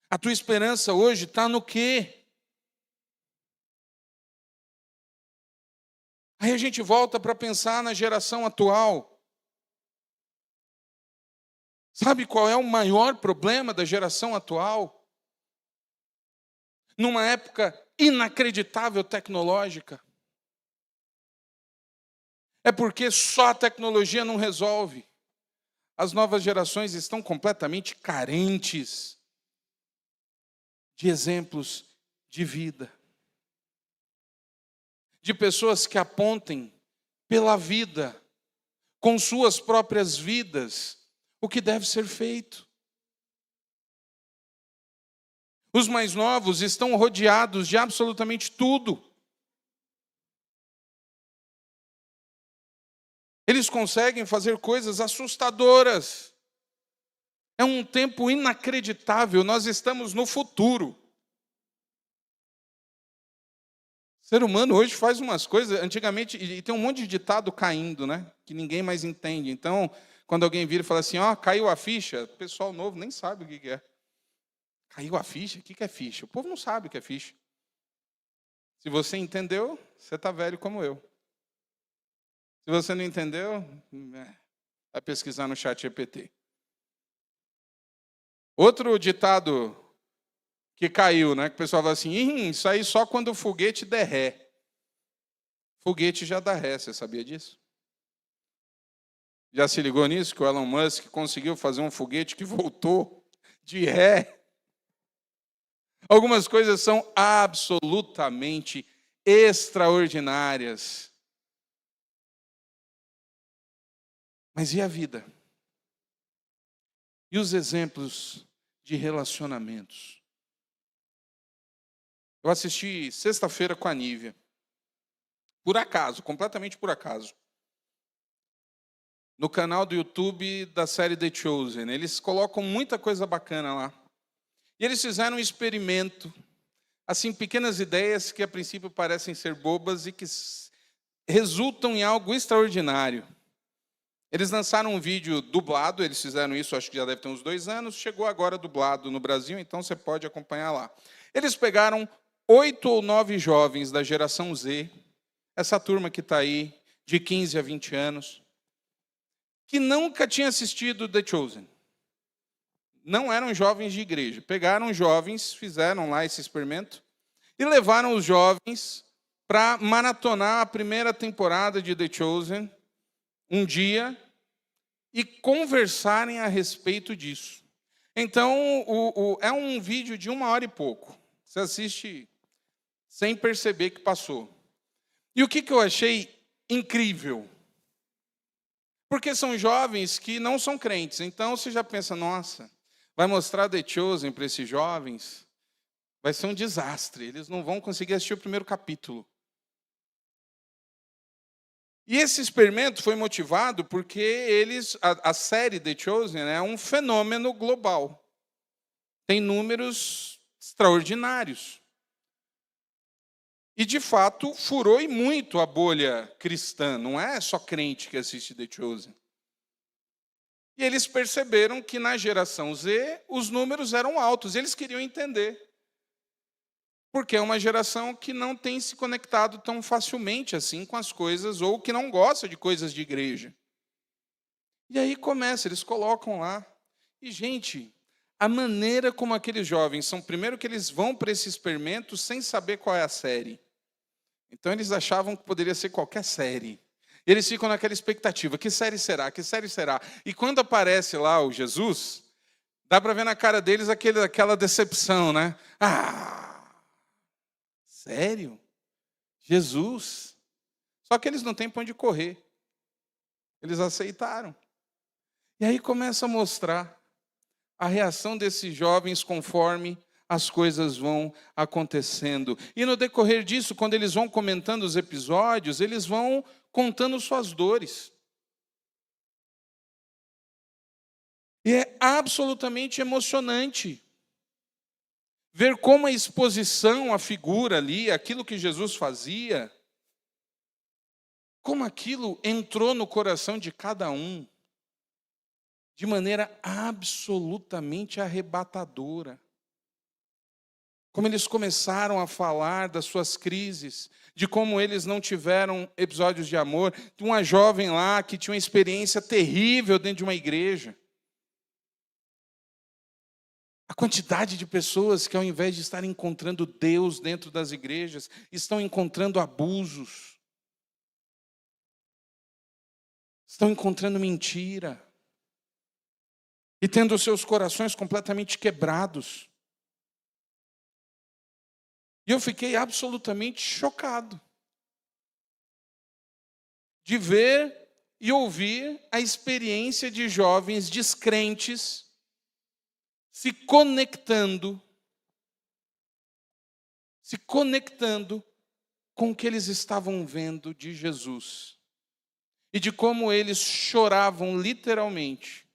A tua esperança hoje está no quê? Aí a gente volta para pensar na geração atual. Sabe qual é o maior problema da geração atual? Numa época inacreditável tecnológica. É porque só a tecnologia não resolve. As novas gerações estão completamente carentes de exemplos de vida. De pessoas que apontem pela vida, com suas próprias vidas, o que deve ser feito. Os mais novos estão rodeados de absolutamente tudo. Eles conseguem fazer coisas assustadoras. É um tempo inacreditável, nós estamos no futuro. O ser humano hoje faz umas coisas, antigamente, e tem um monte de ditado caindo, né? Que ninguém mais entende. Então, quando alguém vira e fala assim, ó, caiu a ficha, o pessoal novo nem sabe o que é. Caiu a ficha? O que é ficha? O povo não sabe o que é ficha. Se você entendeu, você está velho como eu. Se você não entendeu, vai pesquisar no chat GPT. Outro ditado que caiu, né? Que o pessoal fala assim, isso aí só quando o foguete der ré. Foguete já dá ré, você sabia disso? Já se ligou nisso? Que o Elon Musk conseguiu fazer um foguete que voltou de ré. Algumas coisas são absolutamente extraordinárias. Mas e a vida? E os exemplos de relacionamentos? Eu assisti sexta-feira com a Nívia. Por acaso, completamente por acaso. No canal do YouTube da série The Chosen. Eles colocam muita coisa bacana lá. E eles fizeram um experimento, assim, pequenas ideias que a princípio parecem ser bobas e que resultam em algo extraordinário. Eles lançaram um vídeo dublado, eles fizeram isso, acho que já deve ter uns 2 anos, chegou agora dublado no Brasil, então você pode acompanhar lá. Eles pegaram 8 ou 9 jovens da geração Z, essa turma que está aí, de 15 a 20 anos, que nunca tinha assistido The Chosen. Não eram jovens de igreja. Pegaram jovens, fizeram lá esse experimento, e levaram os jovens para maratonar a primeira temporada de The Chosen, um dia, e conversarem a respeito disso. Então, é um vídeo de 1 hora e pouco. Você assiste sem perceber que passou. E o que eu achei incrível? Porque são jovens que não são crentes. Então, você já pensa, nossa, vai mostrar The Chosen para esses jovens? Vai ser um desastre. Eles não vão conseguir assistir o primeiro capítulo. E esse experimento foi motivado porque a série The Chosen é um fenômeno global. Tem números extraordinários. E, de fato, furou e muito a bolha cristã. Não é só crente que assiste The Chosen. E eles perceberam que na geração Z os números eram altos. Eles queriam entender. Porque é uma geração que não tem se conectado tão facilmente assim com as coisas, ou que não gosta de coisas de igreja. E aí começa, eles colocam lá. E, gente, a maneira como aqueles jovens são, primeiro que eles vão para esse experimento sem saber qual é a série. Então eles achavam que poderia ser qualquer série. Eles ficam naquela expectativa, que série será? Que série será? E quando aparece lá o Jesus, dá para ver na cara deles aquela decepção, né? Sério? Jesus? Só que eles não têm para onde correr. Eles aceitaram. E aí começa a mostrar a reação desses jovens conforme as coisas vão acontecendo. E no decorrer disso, quando eles vão comentando os episódios, eles vão contando suas dores. E é absolutamente emocionante ver como a exposição, a figura ali, aquilo que Jesus fazia, como aquilo entrou no coração de cada um de maneira absolutamente arrebatadora. Como eles começaram a falar das suas crises, de como eles não tiveram episódios de amor, de uma jovem lá que tinha uma experiência terrível dentro de uma igreja. A quantidade de pessoas que, ao invés de estarem encontrando Deus dentro das igrejas, estão encontrando abusos, estão encontrando mentira, e tendo os seus corações completamente quebrados. E eu fiquei absolutamente chocado de ver e ouvir a experiência de jovens descrentes se conectando com o que eles estavam vendo de Jesus. E de como eles choravam literalmente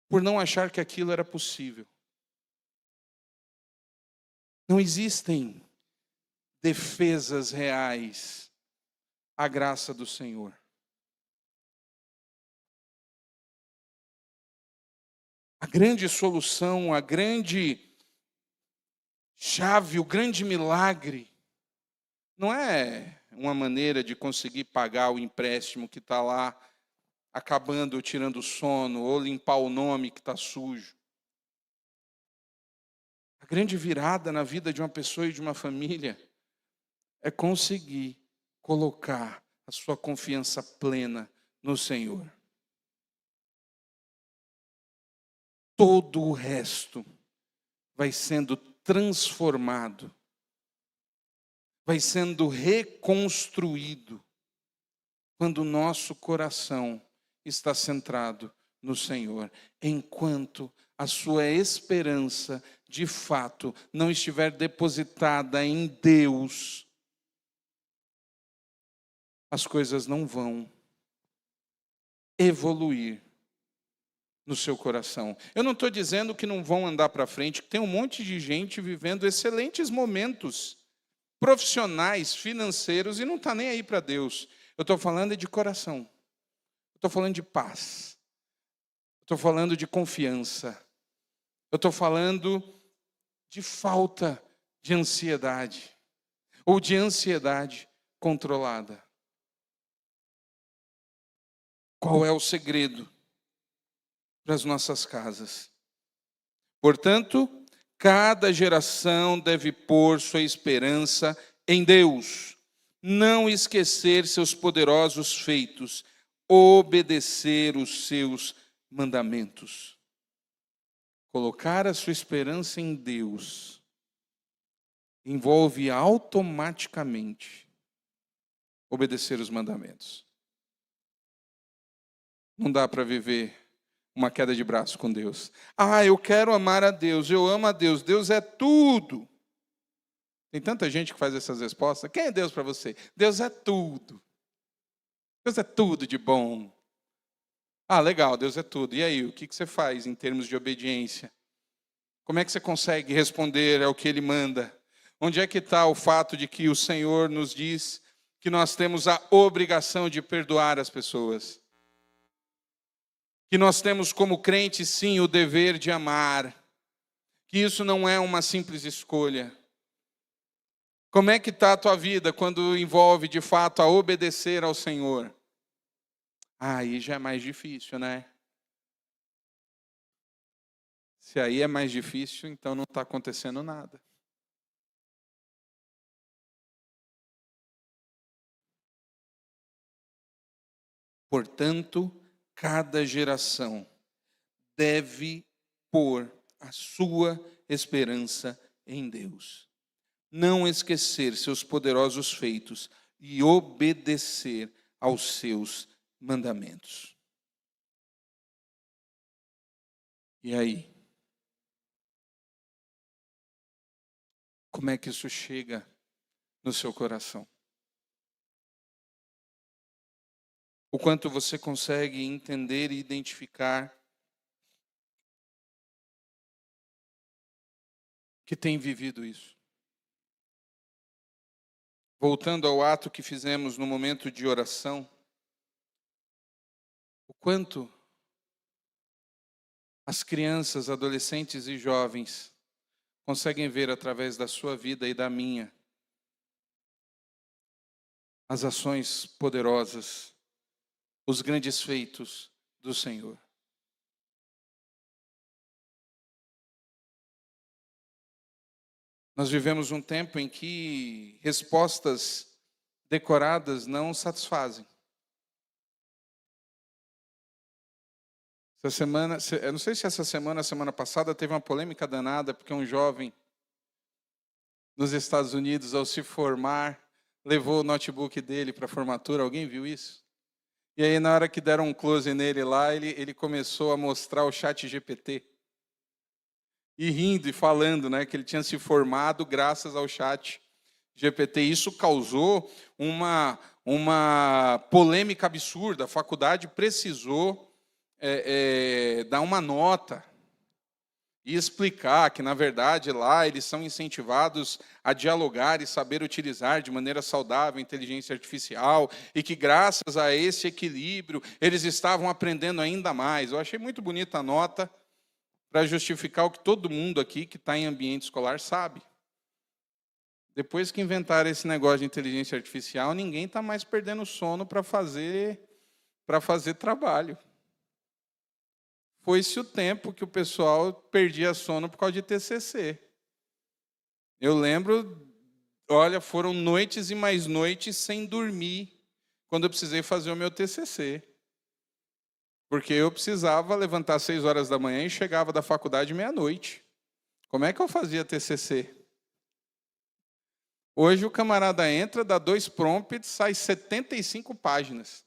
por não achar que aquilo era possível. Não existem defesas reais à graça do Senhor. A grande solução, a grande chave, o grande milagre, não é uma maneira de conseguir pagar o empréstimo que está lá, acabando, tirando o sono, ou limpar o nome que está sujo. A grande virada na vida de uma pessoa e de uma família é conseguir colocar a sua confiança plena no Senhor. Todo o resto vai sendo transformado, vai sendo reconstruído, quando o nosso coração está centrado no Senhor. Enquanto a sua esperança, de fato, não estiver depositada em Deus, as coisas não vão evoluir no seu coração. Eu não estou dizendo que não vão andar para frente, que tem um monte de gente vivendo excelentes momentos profissionais, financeiros, e não está nem aí para Deus. Eu estou falando de coração. Eu estou falando de paz. Eu estou falando de confiança. Eu estou falando de falta de ansiedade, ou de ansiedade controlada. Qual é o segredo para as nossas casas? Portanto, cada geração deve pôr sua esperança em Deus, não esquecer seus poderosos feitos, obedecer os seus mandamentos. Colocar a sua esperança em Deus envolve automaticamente obedecer os mandamentos. Não dá para viver uma queda de braço com Deus. Eu quero amar a Deus, eu amo a Deus, Deus é tudo. Tem tanta gente que faz essas respostas. Quem é Deus para você? Deus é tudo. Deus é tudo de bom. Legal, Deus é tudo. E aí, o que você faz em termos de obediência? Como é que você consegue responder ao que Ele manda? Onde é que está o fato de que o Senhor nos diz que nós temos a obrigação de perdoar as pessoas? Que nós temos como crentes, sim, o dever de amar. Que isso não é uma simples escolha. Como é que está a tua vida quando envolve, de fato, a obedecer ao Senhor? Aí já é mais difícil, né? Se aí é mais difícil, então não está acontecendo nada. Portanto, cada geração deve pôr a sua esperança em Deus. Não esquecer seus poderosos feitos e obedecer aos seus mandamentos. E aí? Como é que isso chega no seu coração? O quanto você consegue entender e identificar que tem vivido isso? Voltando ao ato que fizemos no momento de oração, o quanto as crianças, adolescentes e jovens conseguem ver através da sua vida e da minha as ações poderosas, os grandes feitos do Senhor. Nós vivemos um tempo em que respostas decoradas não satisfazem. Essa semana, eu não sei se essa semana, semana passada, teve uma polêmica danada, porque um jovem nos Estados Unidos, ao se formar, levou o notebook dele para a formatura. Alguém viu isso? E aí, na hora que deram um close nele lá, ele começou a mostrar o ChatGPT. E rindo e falando, né, que ele tinha se formado graças ao ChatGPT. Isso causou uma polêmica absurda. A faculdade precisou dar uma nota e explicar que, na verdade, lá eles são incentivados a dialogar e saber utilizar de maneira saudável a inteligência artificial e que, graças a esse equilíbrio, eles estavam aprendendo ainda mais. Eu achei muito bonita a nota para justificar o que todo mundo aqui que está em ambiente escolar sabe. Depois que inventaram esse negócio de inteligência artificial, ninguém está mais perdendo sono para fazer trabalho. Foi-se o tempo que o pessoal perdia sono por causa de TCC. Eu lembro, olha, foram noites e mais noites sem dormir quando eu precisei fazer o meu TCC. Porque eu precisava levantar às 6 horas da manhã e chegava da faculdade meia-noite. Como é que eu fazia TCC? Hoje o camarada entra, dá 2 prompts, sai 75 páginas.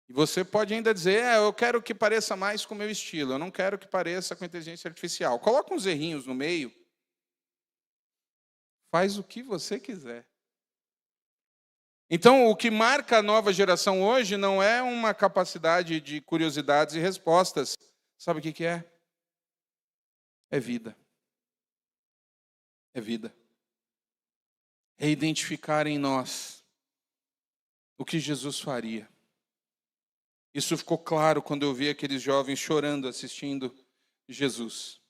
E você pode ainda dizer, eu quero que pareça mais com o meu estilo, eu não quero que pareça com a inteligência artificial. Coloca uns errinhos no meio. Faz o que você quiser. Então, o que marca a nova geração hoje não é uma capacidade de curiosidades e respostas. Sabe o que é? É vida. É vida. É identificar em nós o que Jesus faria. Isso ficou claro quando eu vi aqueles jovens chorando assistindo Jesus.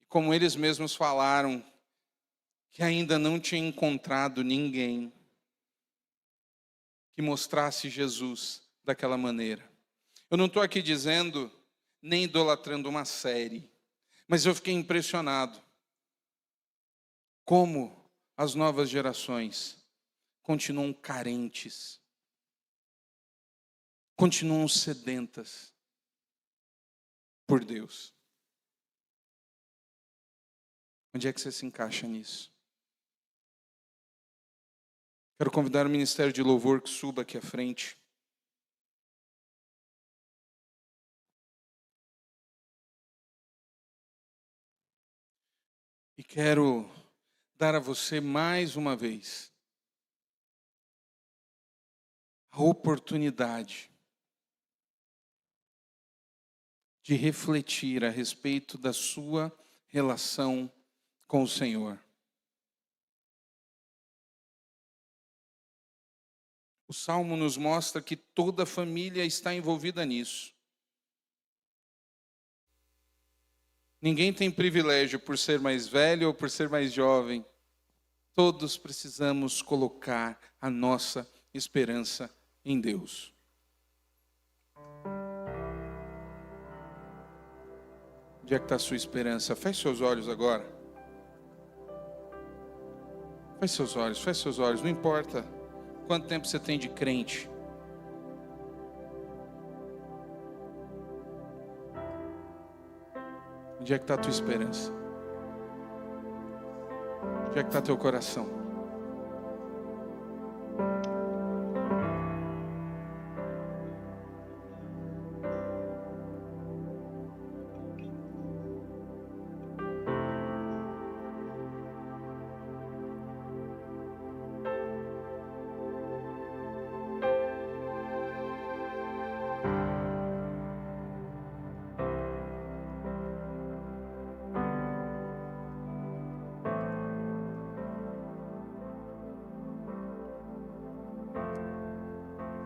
E como eles mesmos falaram, que ainda não tinha encontrado ninguém que mostrasse Jesus daquela maneira. Eu não estou aqui dizendo, nem idolatrando uma série, mas eu fiquei impressionado como as novas gerações continuam carentes, continuam sedentas por Deus. Onde é que você se encaixa nisso? Quero convidar o Ministério de Louvor que suba aqui à frente. E quero dar a você mais uma vez a oportunidade de refletir a respeito da sua relação com o Senhor. O Salmo nos mostra que toda a família está envolvida nisso. Ninguém tem privilégio por ser mais velho ou por ser mais jovem. Todos precisamos colocar a nossa esperança em Deus. Onde é que está a sua esperança? Feche seus olhos agora. Feche seus olhos, não importa quanto tempo você tem de crente. Onde é que está a tua esperança? Onde é que está teu coração?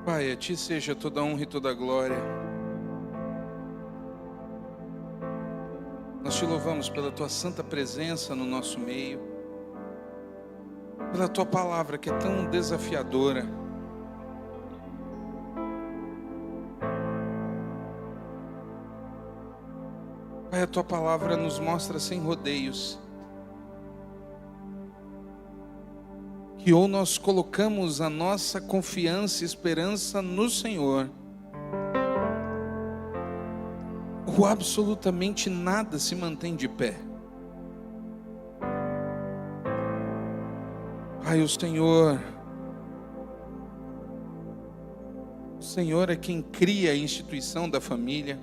Pai, a Ti seja toda a honra e toda a glória. Nós Te louvamos pela Tua santa presença no nosso meio, pela Tua palavra que é tão desafiadora. Pai, a Tua palavra nos mostra sem rodeios que ou nós colocamos a nossa confiança e esperança no Senhor, ou absolutamente nada se mantém de pé. Pai, o Senhor é quem cria a instituição da família.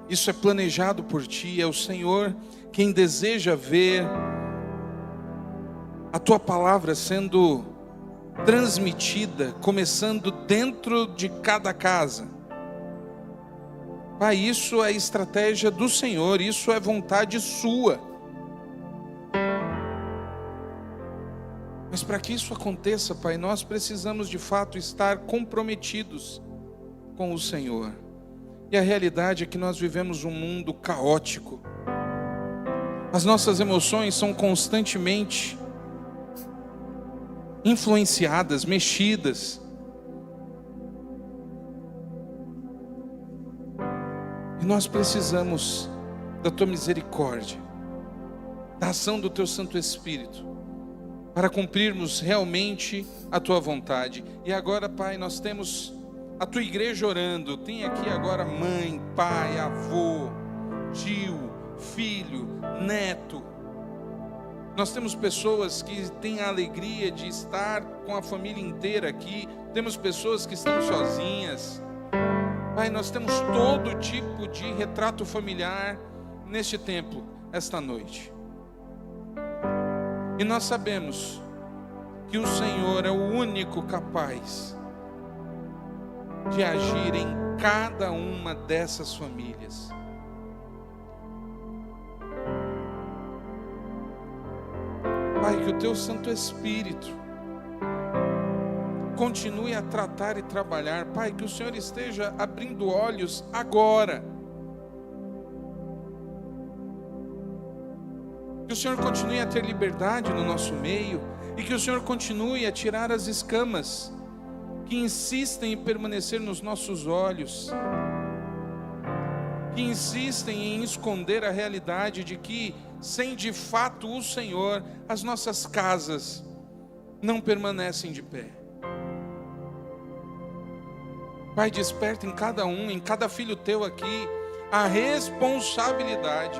Isso é planejado por Ti, é o Senhor quem deseja ver a Tua palavra sendo transmitida, começando dentro de cada casa. Pai, isso é estratégia do Senhor, isso é vontade sua. Mas para que isso aconteça, Pai, nós precisamos de fato estar comprometidos com o Senhor. E a realidade é que nós vivemos um mundo caótico. As nossas emoções são constantemente influenciadas, mexidas. E nós precisamos da Tua misericórdia, da ação do Teu Santo Espírito, para cumprirmos realmente a Tua vontade. E agora, Pai, nós temos a Tua igreja orando. Tem aqui agora mãe, pai, avô, tio, filho, neto. Nós temos pessoas que têm a alegria de estar com a família inteira aqui. Temos pessoas que estão sozinhas. Pai, nós temos todo tipo de retrato familiar neste templo, esta noite. E nós sabemos que o Senhor é o único capaz de agir em cada uma dessas famílias. Pai, que o Teu Santo Espírito continue a tratar e trabalhar. Pai, que o Senhor esteja abrindo olhos agora. Que o Senhor continue a ter liberdade no nosso meio e que o Senhor continue a tirar as escamas que insistem em permanecer nos nossos olhos, que insistem em esconder a realidade de que, sem de fato o Senhor, as nossas casas não permanecem de pé. Pai, desperta em cada um, em cada filho Teu aqui, a responsabilidade,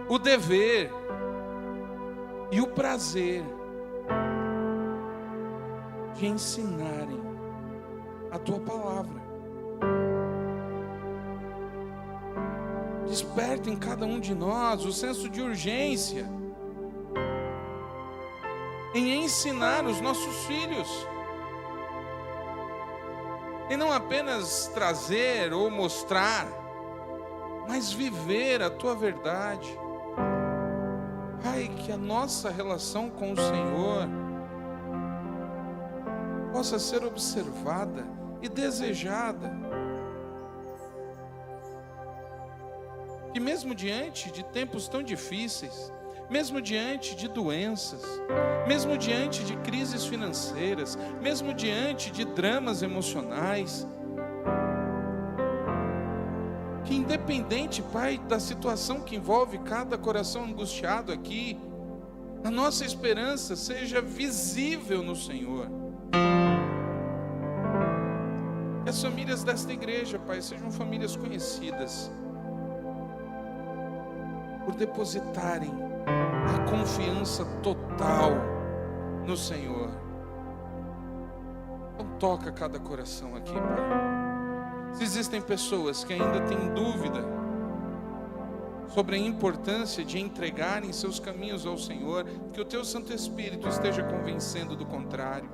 o dever e o prazer de ensinarem a Tua palavra. Desperta em cada um de nós o senso de urgência em ensinar os nossos filhos, e não apenas trazer ou mostrar, mas viver a Tua verdade. Pai, que a nossa relação com o Senhor possa ser observada e desejada. Que mesmo diante de tempos tão difíceis, mesmo diante de doenças, mesmo diante de crises financeiras, mesmo diante de dramas emocionais, que independente, Pai, da situação que envolve cada coração angustiado aqui, a nossa esperança seja visível no Senhor. Que as famílias desta igreja, Pai, sejam famílias conhecidas por depositarem a confiança total no Senhor. Então toca cada coração aqui, Pai. Se existem pessoas que ainda têm dúvida sobre a importância de entregarem seus caminhos ao Senhor, que o Teu Santo Espírito esteja convencendo do contrário.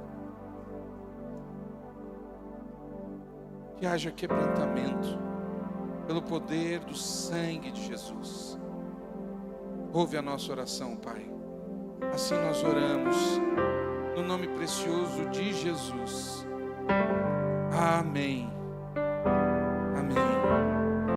Que haja quebrantamento pelo poder do sangue de Jesus. Ouve a nossa oração, Pai. Assim nós oramos, no nome precioso de Jesus. Amém.